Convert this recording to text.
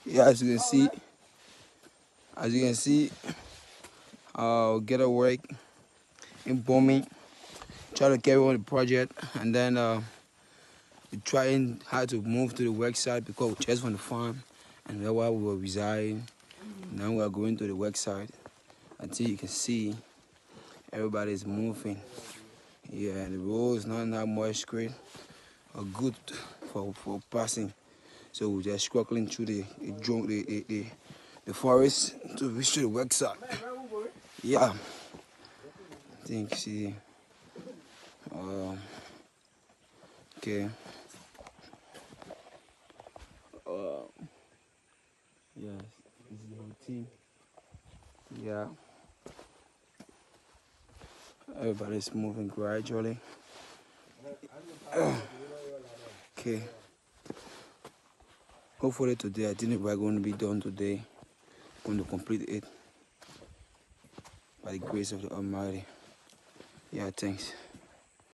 Yeah, as you can see, get a work in bombing, try to carry on the project, and then we trying how to move to the work site because we're just from the farm, and that's why we were resigning. Now we are going to the work site. Until you can see, everybody's moving. Yeah, the road is not that much great or good for passing. So we're just struggling through the forest to reach to the work site. Yeah, I think see. Um, okay. Yes, this is the whole team. Yeah, everybody's moving gradually. Okay. Hopefully today, I think we're going to be done today. Going to complete it by the grace of the Almighty. Yeah, thanks.